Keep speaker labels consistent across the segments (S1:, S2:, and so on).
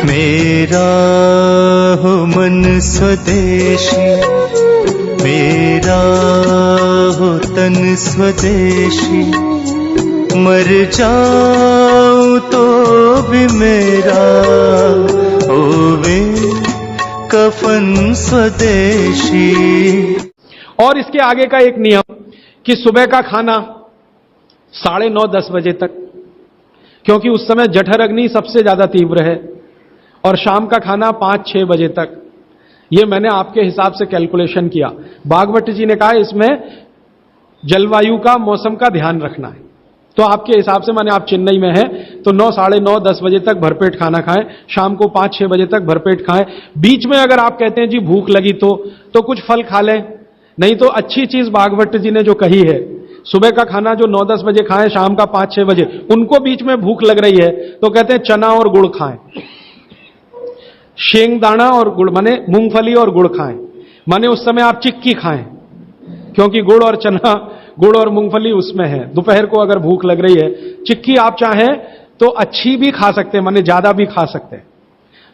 S1: मेरा हो मन स्वदेशी, मेरा हो तन स्वदेशी, मर जाऊं तो भी मेरा होवे कफन स्वदेशी।
S2: और इसके आगे का एक नियम कि सुबह का खाना 9:30-10 बजे तक, क्योंकि उस समय जठर अग्नि सबसे ज्यादा तीव्र है, और शाम का खाना 5-6 बजे तक। ये मैंने आपके हिसाब से कैलकुलेशन किया। भागवत जी ने कहा इसमें जलवायु का, मौसम का ध्यान रखना है। तो आपके हिसाब से, माने आप चेन्नई में हैं तो 9, 9:30, 10 बजे तक भरपेट खाना खाएं, शाम को 5-6 बजे तक भरपेट खाएं। बीच में अगर आप कहते हैं जी भूख लगी तो कुछ फल खा लें, नहीं तो अच्छी चीज भागवत जी ने जो कही है, सुबह का खाना जो 9-10 बजे खाएं, शाम का 5-6 बजे, उनको बीच में भूख लग रही है तो कहते हैं चना और गुड़ खाएं, शेंगदाना और गुड़, माने मूंगफली और गुड़ खाएं, माने उस समय आप चिक्की खाएं, क्योंकि गुड़ और चना, गुड़ और मूंगफली उसमें है। दोपहर को अगर भूख लग रही है, चिक्की आप चाहें तो अच्छी भी खा सकते हैं, माने ज्यादा भी खा सकते हैं।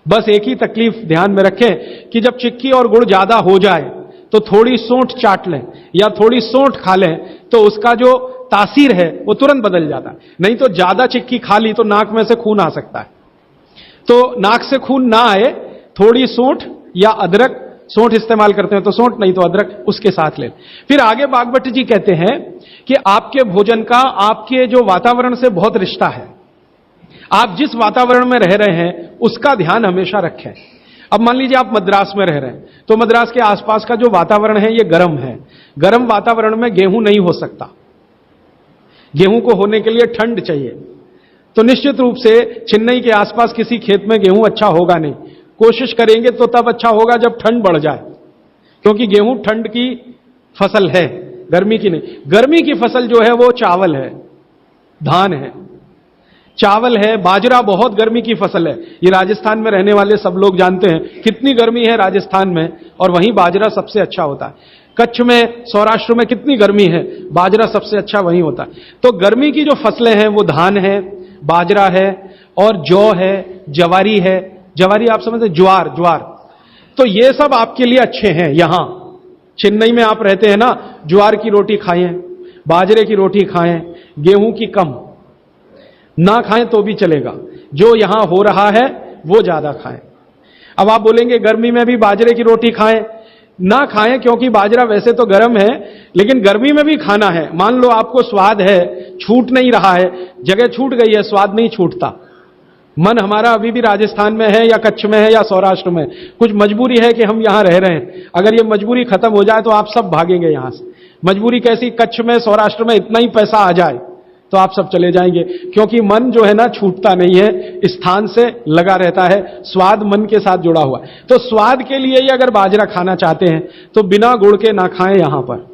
S2: बस एक ही तकलीफ ध्यान में रखें कि जब चिक्की और गुड़ ज्यादा हो जाए तो थोड़ी सोंठ चाट लें या थोड़ी सोंठ खा लें, तो उसका जो तासीर है वो तुरंत बदल जाता है। नहीं तो ज्यादा चिक्की खा ली तो नाक में से खून आ सकता है। तो नाक से खून ना आए, थोड़ी सोंठ या अदरक, सोंठ इस्तेमाल करते हैं तो सोंठ, नहीं तो अदरक उसके साथ ले। फिर आगे भागवत जी कहते हैं कि आपके भोजन का आपके जो वातावरण से बहुत रिश्ता है। आप जिस वातावरण में रह रहे हैं उसका ध्यान हमेशा रखें। अब मान लीजिए आप मद्रास में रह रहे हैं, तो मद्रास के आसपास का जो वातावरण है ये गर्म है। गर्म वातावरण में गेहूं नहीं हो सकता, गेहूं को होने के लिए ठंड चाहिए। तो निश्चित रूप से चेन्नई के आसपास किसी खेत में गेहूं अच्छा होगा नहीं। कोशिश करेंगे तो तब अच्छा होगा जब ठंड बढ़ जाए, क्योंकि गेहूं ठंड की फसल है, गर्मी की नहीं। गर्मी की फसल जो है वो चावल है, धान है, चावल है, बाजरा बहुत गर्मी की फसल है। ये राजस्थान में रहने वाले सब लोग जानते हैं कितनी गर्मी है राजस्थान में, और वहीं बाजरा सबसे अच्छा होता है। कच्छ में, सौराष्ट्र में कितनी गर्मी है, बाजरा सबसे अच्छा वहीं होता है। तो गर्मी की जो फसलें हैं वो धान है, बाजरा है और जौ है, जवारी है। जवारी आप समझते, ज्वार, ज्वार। तो ये सब आपके लिए अच्छे हैं। यहां चेन्नई में आप रहते हैं ना, ज्वार की रोटी खाएं, बाजरे की रोटी खाएं, गेहूं की कम, ना खाएं तो भी चलेगा। जो यहां हो रहा है वो ज्यादा खाएं। अब आप बोलेंगे गर्मी में भी बाजरे की रोटी खाएं, ना खाएं, क्योंकि बाजरा वैसे तो गर्म है, लेकिन गर्मी में भी खाना है। मान लो आपको स्वाद है, छूट नहीं रहा है, जगह छूट गई है, स्वाद नहीं छूटता। मन हमारा अभी भी राजस्थान में है या कच्छ में है या सौराष्ट्र में, कुछ मजबूरी है कि हम यहां रह रहे हैं। अगर ये मजबूरी खत्म हो जाए तो आप सब भागेंगे यहां से। मजबूरी कैसी, कच्छ में, सौराष्ट्र में इतना ही पैसा आ जाए तो आप सब चले जाएंगे, क्योंकि मन जो है ना छूटता नहीं है, स्थान से लगा रहता है। स्वाद मन के साथ जुड़ा हुआ है। तो स्वाद के लिए ही अगर बाजरा खाना चाहते हैं तो बिना गुड़ के ना खाएं। यहां पर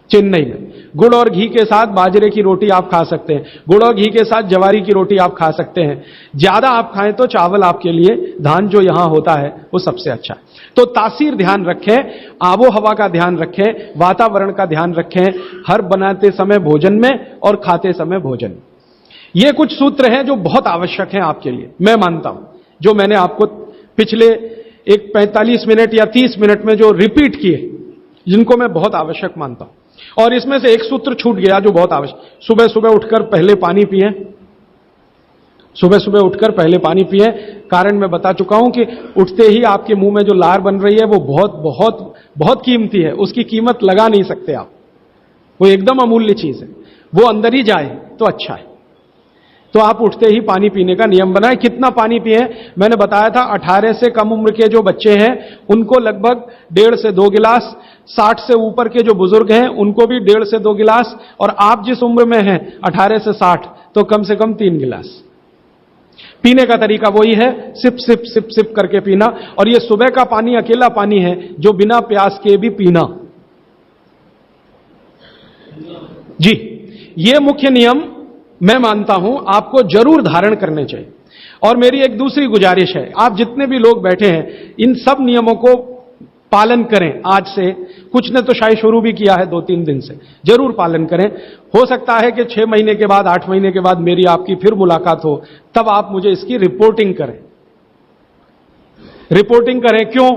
S2: चेन्नई में गुड़ और घी के साथ बाजरे की रोटी आप खा सकते हैं, गुड़ और घी के साथ जवारी की रोटी आप खा सकते हैं। ज्यादा आप खाएं तो चावल आपके लिए, धान जो यहां होता है वो सबसे अच्छा है। तो तासीर ध्यान रखें, आबो हवा का ध्यान रखें, वातावरण का ध्यान रखें, हर बनाते समय भोजन में और खाते समय भोजन में। ये कुछ सूत्र हैं जो बहुत आवश्यक हैं आपके लिए, मैं मानता हूं, जो मैंने आपको पिछले एक 45 मिनट या 30 मिनट में जो रिपीट किए, जिनको मैं बहुत आवश्यक मानता हूं। और इसमें से एक सूत्र छूट गया जो बहुत आवश्यक, सुबह सुबह उठकर पहले पानी पिए। सुबह सुबह उठकर पहले पानी पिए। कारण मैं बता चुका हूं कि उठते ही आपके मुंह में जो लार बन रही है वो बहुत बहुत बहुत कीमती है, उसकी कीमत लगा नहीं सकते आप, वो एकदम अमूल्य चीज है, वो अंदर ही जाए तो अच्छा है। तो आप उठते ही पानी पीने का नियम बनाएं। कितना पानी पिए मैंने बताया था, 18 से कम उम्र के जो बच्चे हैं उनको लगभग 1.5 से 2 गिलास, 60 से ऊपर के जो बुजुर्ग हैं उनको भी 1.5 से 2 गिलास, और आप जिस उम्र में हैं 18 से 60 तो कम से कम 3 गिलास। पीने का तरीका वही है, सिप सिप सिप सिप करके पीना। और ये सुबह का पानी अकेला पानी है जो बिना प्यास के भी पीना। जी, ये मुख्य नियम मैं मानता हूं आपको जरूर धारण करने चाहिए। और मेरी एक दूसरी गुजारिश है, आप जितने भी लोग बैठे हैं इन सब नियमों को पालन करें। आज से कुछ ने तो शायद शुरू भी किया है 2-3 दिन से, जरूर पालन करें। हो सकता है कि 6 महीने के बाद, 8 महीने के बाद मेरी आपकी फिर मुलाकात हो, तब आप मुझे इसकी रिपोर्टिंग करें। रिपोर्टिंग करें। क्यों?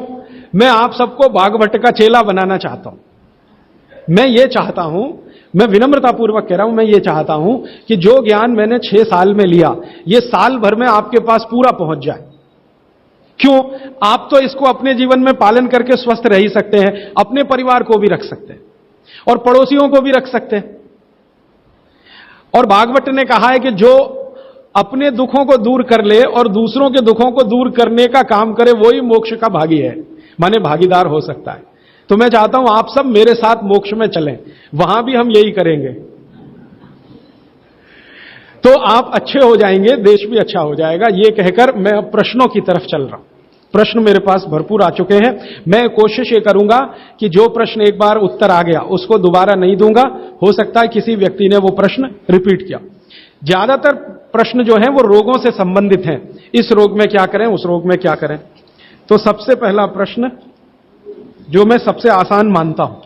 S2: मैं आप सबको भागवत का चेला बनाना चाहता हूं। मैं ये चाहता हूं, मैं विनम्रतापूर्वक कह रहा हूं, मैं ये चाहता हूं कि जो ज्ञान मैंने 6 साल में लिया, ये साल भर में आपके पास पूरा पहुंच जाए। क्यों? आप तो इसको अपने जीवन में पालन करके स्वस्थ रह ही सकते हैं, अपने परिवार को भी रख सकते हैं और पड़ोसियों को भी रख सकते हैं। और भागवत ने कहा है कि जो अपने दुखों को दूर कर ले और दूसरों के दुखों को दूर करने का काम करे, वही मोक्ष का भागी है, माने भागीदार हो सकता है। तो मैं चाहता हूं आप सब मेरे साथ मोक्ष में चलें, वहां भी हम यही करेंगे, तो आप अच्छे हो जाएंगे, देश भी अच्छा हो जाएगा। ये कहकर मैं अब प्रश्नों की तरफ चल रहा हूं। प्रश्न मेरे पास भरपूर आ चुके हैं। मैं कोशिश ये करूंगा कि जो प्रश्न एक बार उत्तर आ गया उसको दोबारा नहीं दूंगा। हो सकता है किसी व्यक्ति ने वो प्रश्न रिपीट किया। ज्यादातर प्रश्न जो हैं वो रोगों से संबंधित हैं, इस रोग में क्या करें, उस रोग में क्या करें। तो सबसे पहला प्रश्न जो मैं सबसे आसान मानता हूं,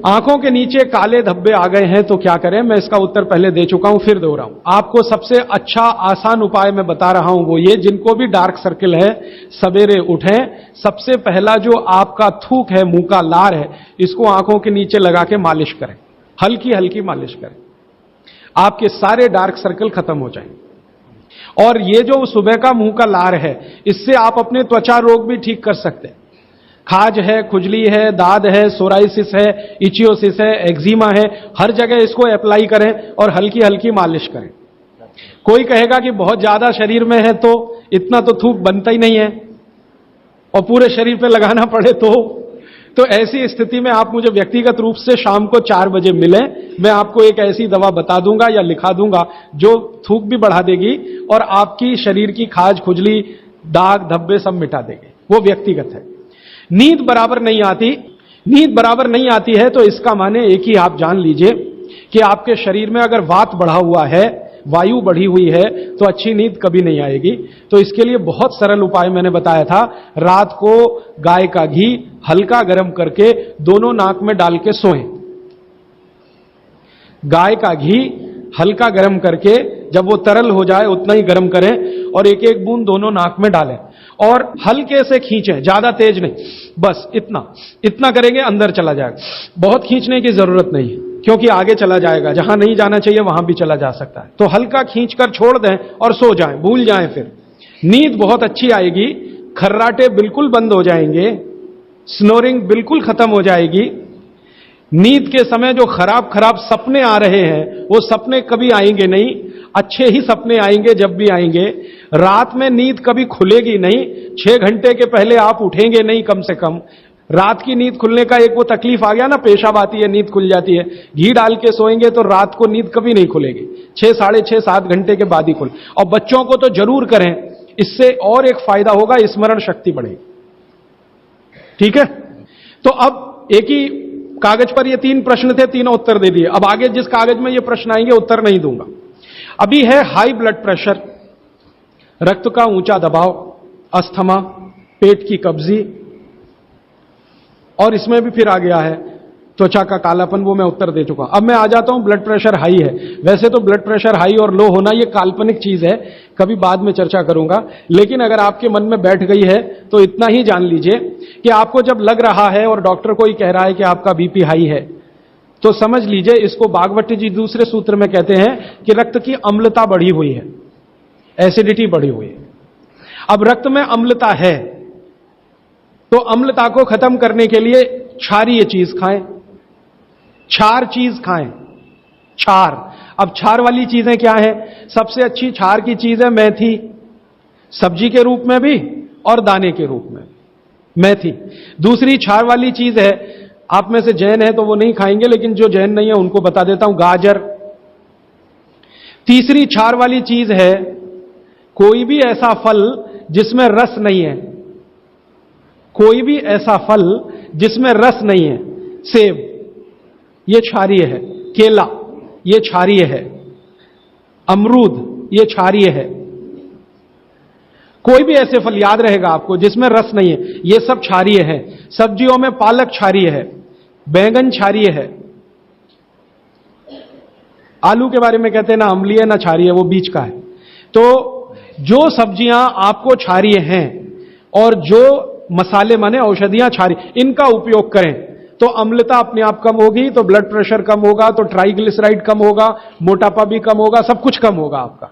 S2: आंखों के नीचे काले धब्बे आ गए हैं तो क्या करें। मैं इसका उत्तर पहले दे चुका हूं, फिर दे रहा हूं। आपको सबसे अच्छा आसान उपाय मैं बता रहा हूं, वो ये, जिनको भी डार्क सर्किल है सवेरे उठें, सबसे पहला जो आपका थूक है, मुंह का लार है, इसको आंखों के नीचे लगा के मालिश करें, हल्की हल्की मालिश करें, आपके सारे डार्क सर्कल खत्म हो जाएंगे। और ये जो सुबह का मुंह का लार है, इससे आप अपने त्वचा रोग भी ठीक कर सकते हैं। खाज है, खुजली है, दाद है, सोराइसिस है, इचियोसिस है, एक्जिमा है, हर जगह इसको अप्लाई करें और हल्की हल्की मालिश करें। कोई कहेगा कि बहुत ज्यादा शरीर में है तो इतना तो थूक बनता ही नहीं है और पूरे शरीर पे लगाना पड़े तो ऐसी स्थिति में आप मुझे व्यक्तिगत रूप से शाम को 4 बजे मिलें, मैं आपको एक ऐसी दवा बता दूंगा या लिखा दूंगा जो थूक भी बढ़ा देगी और आपकी शरीर की खाज, खुजली, दाग, धब्बे सब मिटा देगी। वो व्यक्तिगत है। नींद बराबर नहीं आती, नींद बराबर नहीं आती है तो इसका माने एक ही आप जान लीजिए कि आपके शरीर में अगर वात बढ़ा हुआ है, वायु बढ़ी हुई है, तो अच्छी नींद कभी नहीं आएगी। तो इसके लिए बहुत सरल उपाय मैंने बताया था। रात को गाय का घी हल्का गर्म करके दोनों नाक में डाल के सोएं। गाय का घी हल्का गर्म करके, जब वो तरल हो जाए उतना ही गर्म करें और एक एक बूंद दोनों नाक में डालें और हल्के से खींचें, ज्यादा तेज नहीं, बस इतना करेंगे अंदर चला जाएगा। बहुत खींचने की जरूरत नहीं है क्योंकि आगे चला जाएगा, जहां नहीं जाना चाहिए वहां भी चला जा सकता है। तो हल्का खींचकर छोड़ दें और सो जाएं, भूल जाएं। फिर नींद बहुत अच्छी आएगी, खर्राटे बिल्कुल बंद हो जाएंगे, स्नोरिंग बिल्कुल खत्म हो जाएगी। नींद के समय जो खराब खराब सपने आ रहे हैं वो सपने कभी आएंगे नहीं, अच्छे ही सपने आएंगे जब भी आएंगे। रात में नींद कभी खुलेगी नहीं, 6 घंटे के पहले आप उठेंगे नहीं कम से कम। रात की नींद खुलने का एक वो तकलीफ आ गया ना, पेशाब आती है, नींद खुल जाती है। घी डाल के सोएंगे तो रात को नींद कभी नहीं खुलेगी, 6, साढ़े 6, 7 घंटे के बाद ही खुले। और बच्चों को तो जरूर करें, इससे और एक फायदा होगा, स्मरण शक्ति बढ़ेगी। ठीक है, तो अब एक ही कागज पर ये 3 प्रश्न थे, तीनों उत्तर दे दिए। अब आगे जिस कागज में ये प्रश्न आएंगे उत्तर नहीं दूंगा। अभी है हाई ब्लड प्रेशर, रक्त का ऊंचा दबाव, अस्थमा, पेट की कब्जी, और इसमें भी फिर आ गया है त्वचा का कालापन, वो मैं उत्तर दे चुका हूं। अब मैं आ जाता हूं, ब्लड प्रेशर हाई है। वैसे तो ब्लड प्रेशर हाई और लो होना ये काल्पनिक चीज है, कभी बाद में चर्चा करूंगा, लेकिन अगर आपके मन में बैठ गई है तो इतना ही जान लीजिए कि आपको जब लग रहा है और डॉक्टर को ही कह रहा है कि आपका बीपी हाई है, तो समझ लीजिए, इसको भागवत जी दूसरे सूत्र में कहते हैं कि रक्त की अम्लता बढ़ी हुई है, एसिडिटी बढ़ी हुई है। अब रक्त में अम्लता है तो अम्लता को खत्म करने के लिए क्षारीय चीज खाएं, क्षार चीज खाएं, क्षार। अब क्षार वाली चीजें क्या है? सबसे अच्छी क्षार की चीज है मेथी, सब्जी के रूप में भी और दाने के रूप में मेथी। दूसरी क्षार वाली चीज है, आप में से जैन है तो वो नहीं खाएंगे, लेकिन जो जैन नहीं है उनको बता देता हूं, गाजर। तीसरी क्षार वाली चीज है कोई भी ऐसा फल जिसमें रस नहीं है, कोई भी ऐसा फल जिसमें रस नहीं है। सेब ये क्षारीय है, केला ये क्षारीय है, अमरूद ये क्षारीय है। कोई भी ऐसे फल याद रहेगा आपको जिसमें रस नहीं है, ये सब क्षारीय है। सब्जियों में पालक क्षारीय है, बैंगन क्षारीय है। आलू के बारे में कहते हैं ना अम्लीय ना क्षारीय, वो बीच का है। तो जो सब्जियां आपको क्षारीय हैं और जो मसाले माने औषधियां क्षारीय, इनका उपयोग करें तो अम्लता अपने आप कम होगी, तो ब्लड प्रेशर कम होगा, तो ट्राइग्लिसराइड कम होगा, मोटापा भी कम होगा, सब कुछ कम होगा आपका।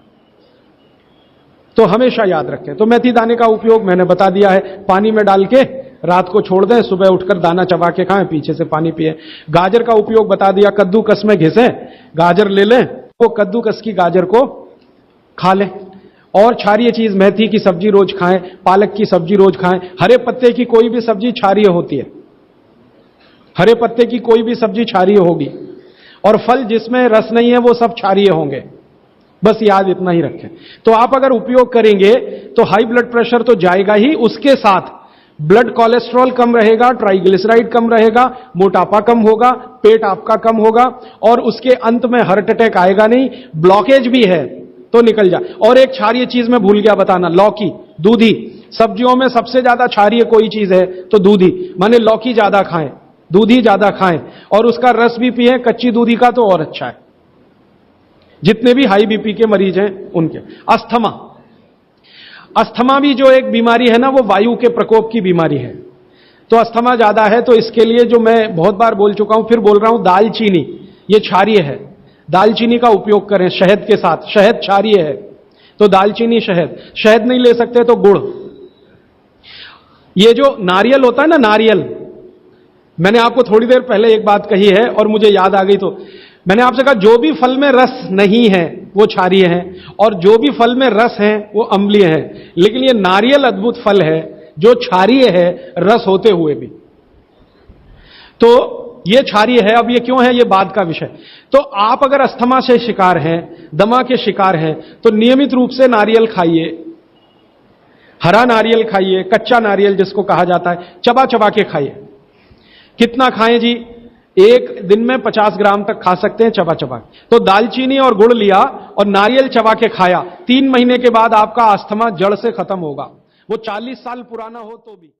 S2: तो हमेशा याद रखें। तो मेथी दाने का उपयोग मैंने बता दिया है, पानी में डाल के रात को छोड़ दें, सुबह उठकर दाना चबा के खाएं, पीछे से पानी पिए। गाजर का उपयोग बता दिया, कद्दूकस में घिसें, गाजर ले लें, वो कद्दूकस की गाजर को खा लें। और क्षारीय चीज, मेथी की सब्जी रोज खाएं, पालक की सब्जी रोज खाएं। हरे पत्ते की कोई भी सब्जी क्षारीय होती है, हरे पत्ते की कोई भी सब्जी क्षारीय होगी, और फल जिसमें रस नहीं है वो सब क्षारीय होंगे। बस याद इतना ही रखें। तो आप अगर उपयोग करेंगे तो हाई ब्लड प्रेशर तो जाएगा ही, उसके साथ ब्लड कोलेस्ट्रॉल कम रहेगा, ट्राइग्लिसराइड कम रहेगा, मोटापा कम होगा, पेट आपका कम होगा, और उसके अंत में हार्ट अटैक आएगा नहीं। ब्लॉकेज भी है तो निकल जाए। और एक क्षारीय चीज मैं भूल गया बताना, लौकी, दूधी। सब्जियों में सबसे ज्यादा क्षारीय कोई चीज है तो दूधी, माने लौकी ज्यादा खाएं, दूधी ज्यादा खाएं, और उसका रस भी पिएं, कच्ची दूधी का तो और अच्छा है। जितने भी हाई बीपी के मरीज हैं उनके। अस्थमा, अस्थमा भी जो एक बीमारी है ना, वो वायु के प्रकोप की बीमारी है। तो अस्थमा ज्यादा है तो इसके लिए जो मैं बहुत बार बोल चुका हूं, फिर बोल रहा हूं, दालचीनी, ये क्षारीय है, दालचीनी का उपयोग करें शहद के साथ। शहद क्षारीय है तो दालचीनी, शहद। शहद नहीं ले सकते तो गुड़। ये जो नारियल होता है ना, नारियल, मैंने आपको थोड़ी देर पहले एक बात कही है और मुझे याद आ गई, तो मैंने आपसे कहा जो भी फल में रस नहीं है वो क्षारीय है, और जो भी फल में रस है वो अम्लीय है। लेकिन ये नारियल अद्भुत फल है जो क्षारीय है रस होते हुए भी, तो ये क्षारीय है। अब ये क्यों है, ये बाद का विषय। तो आप अगर अस्थमा से शिकार हैं, दमा के शिकार हैं, तो नियमित रूप से नारियल खाइए, हरा नारियल खाइए, कच्चा नारियल जिसको कहा जाता है, चबा चबा के खाइए। कितना खाएं जी, एक दिन में 50 ग्राम तक खा सकते हैं चबा चबा। तो दालचीनी और गुड़ लिया और नारियल चबा के खाया, 3 महीने के बाद आपका अस्थमा जड़ से खत्म होगा। वो 40 साल पुराना हो तो भी।